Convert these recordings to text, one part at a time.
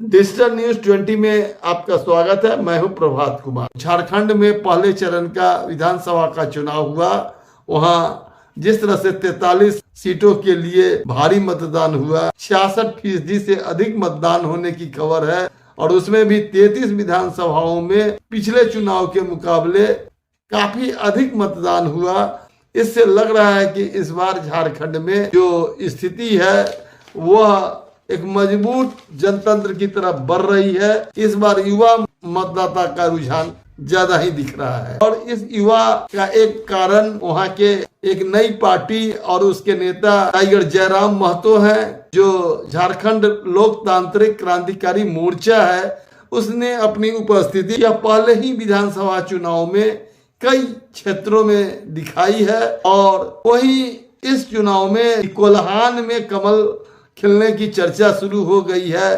Digital news 20 में आपका स्वागत है। मैं हूं प्रभात कुमार। झारखंड में पहले चरण का विधानसभा का चुनाव हुआ। वहां जिस तरह से 43 सीटों के लिए भारी मतदान हुआ, 66% से अधिक मतदान होने की खबर है और उसमें भी 33 विधानसभाओं में पिछले चुनाव के मुकाबले काफी अधिक मतदान हुआ। इससे लग रहा है कि इस बार झारखंड में जो स्थिति है वह एक मजबूत जनतंत्र की तरफ बढ़ रही है। इस बार युवा मतदाता का रुझान ज्यादा ही दिख रहा है और इस युवा का एक कारण वहां के एक नई पार्टी और उसके नेता टाइगर जयराम महतो हैं, जो झारखंड लोकतांत्रिक क्रांतिकारी मोर्चा है। उसने अपनी उपस्थिति या पहले ही विधानसभा चुनाव में कई क्षेत्रों में दिखाई है और वही इस चुनाव में कोल्हान में कमल खिलने की चर्चा शुरू हो गई है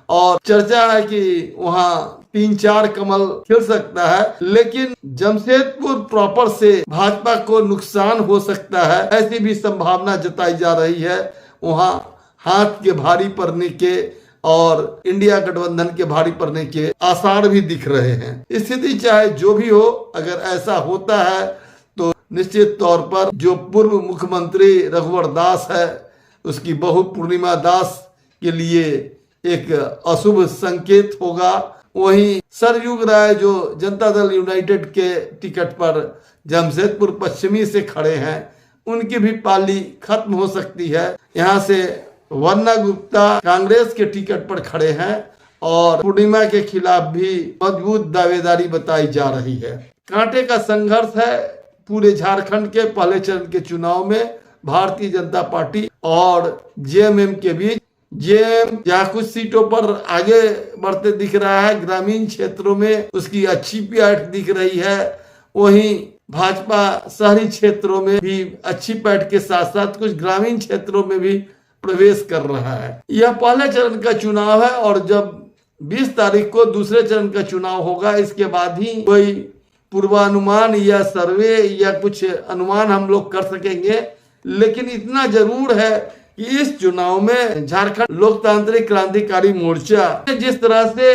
और चर्चा है कि वहां 3-4 कमल खिल सकता है, लेकिन जमशेदपुर प्रॉपर से भाजपा को नुकसान हो सकता है, ऐसी भी संभावना जताई जा रही है। वहां हाथ के भारी पड़ने के और इंडिया गठबंधन के भारी पड़ने के आसार भी दिख रहे हैं। स्थिति चाहे जो भी हो, अगर ऐसा होता है तो निश्चित तौर पर जो पूर्व मुख्यमंत्री रघुवर दास है, उसकी बहू पूर्णिमा दास के लिए एक अशुभ संकेत होगा। वहीं सरयुग राय जो जनता दल यूनाइटेड के टिकट पर जमशेदपुर पश्चिमी से खड़े हैं, उनकी भी पाली खत्म हो सकती है। यहाँ से वर्णा गुप्ता कांग्रेस के टिकट पर खड़े हैं और पूर्णिमा के खिलाफ भी मजबूत दावेदारी बताई जा रही है। कांटे का संघर्ष है पूरे झारखंड के पहले चरण के चुनाव में भारतीय जनता पार्टी और जेएमएम के बीच। जेएम जहाँ कुछ सीटों पर आगे बढ़ते दिख रहा है, ग्रामीण क्षेत्रों में उसकी अच्छी पैठ दिख रही है, वहीं भाजपा शहरी क्षेत्रों में भी अच्छी पैठ के साथ साथ कुछ ग्रामीण क्षेत्रों में भी प्रवेश कर रहा है। यह पहले चरण का चुनाव है और जब 20 तारीख को दूसरे चरण का चुनाव होगा, इसके बाद ही कोई पूर्वानुमान या सर्वे या कुछ अनुमान हम लोग कर सकेंगे। लेकिन इतना जरूर है कि इस चुनाव में झारखंड लोकतांत्रिक क्रांतिकारी मोर्चा ने जिस तरह से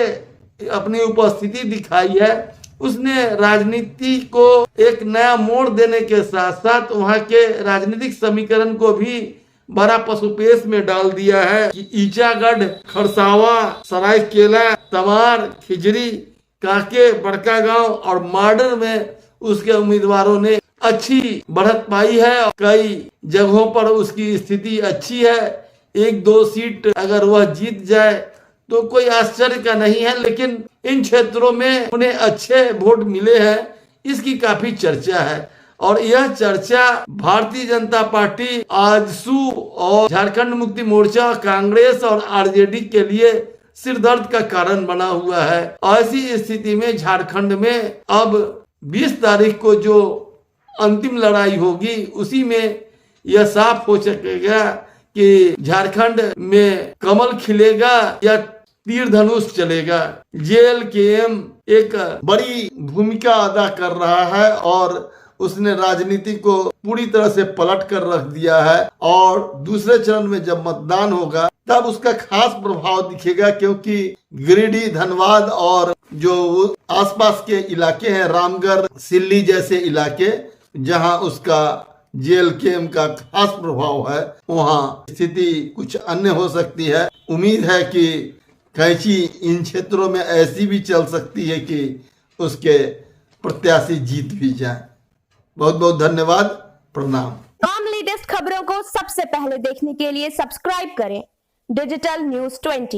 अपनी उपस्थिति दिखाई है, उसने राजनीति को एक नया मोड़ देने के साथ साथ वहां के राजनीतिक समीकरण को भी बड़ा पसुपेश में डाल दिया है कि ईचागढ़, खरसावा, सरायकेला, तमार, खिजरी, कांके, बड़कागांव और माडर में उसके उम्मीदवारों ने अच्छी बढ़त पाई है। कई जगहों पर उसकी स्थिति अच्छी है। 1-2 सीट अगर वह जीत जाए तो कोई आश्चर्य का नहीं है, लेकिन इन क्षेत्रों में उन्हें अच्छे वोट मिले हैं, इसकी काफी चर्चा है और यह चर्चा भारतीय जनता पार्टी, आजसू और झारखंड मुक्ति मोर्चा, कांग्रेस और आरजेडी के लिए सिरदर्द का कारण बना हुआ है। ऐसी स्थिति में झारखंड में अब 20 तारीख को जो अंतिम लड़ाई होगी, उसी में यह साफ हो सकेगा कि झारखंड में कमल खिलेगा या तीर धनुष चलेगा। जेएलकेएम एक बड़ी भूमिका अदा कर रहा है और उसने राजनीति को पूरी तरह से पलट कर रख दिया है और दूसरे चरण में जब मतदान होगा तब उसका खास प्रभाव दिखेगा, क्योंकि गिरिडीह, धनबाद और जो आसपास के इलाके हैं, रामगढ़, सिल्ली जैसे इलाके, जहां उसका जेएलकेएम का खास प्रभाव है, वहां स्थिति कुछ अन्य हो सकती है। उम्मीद है कि कैंची इन क्षेत्रों में ऐसी भी चल सकती है कि उसके प्रत्याशी जीत भी जाए। बहुत बहुत धन्यवाद, प्रणाम। तमाम लेटेस्ट खबरों को सबसे पहले देखने के लिए सब्सक्राइब करें डिजिटल न्यूज 20।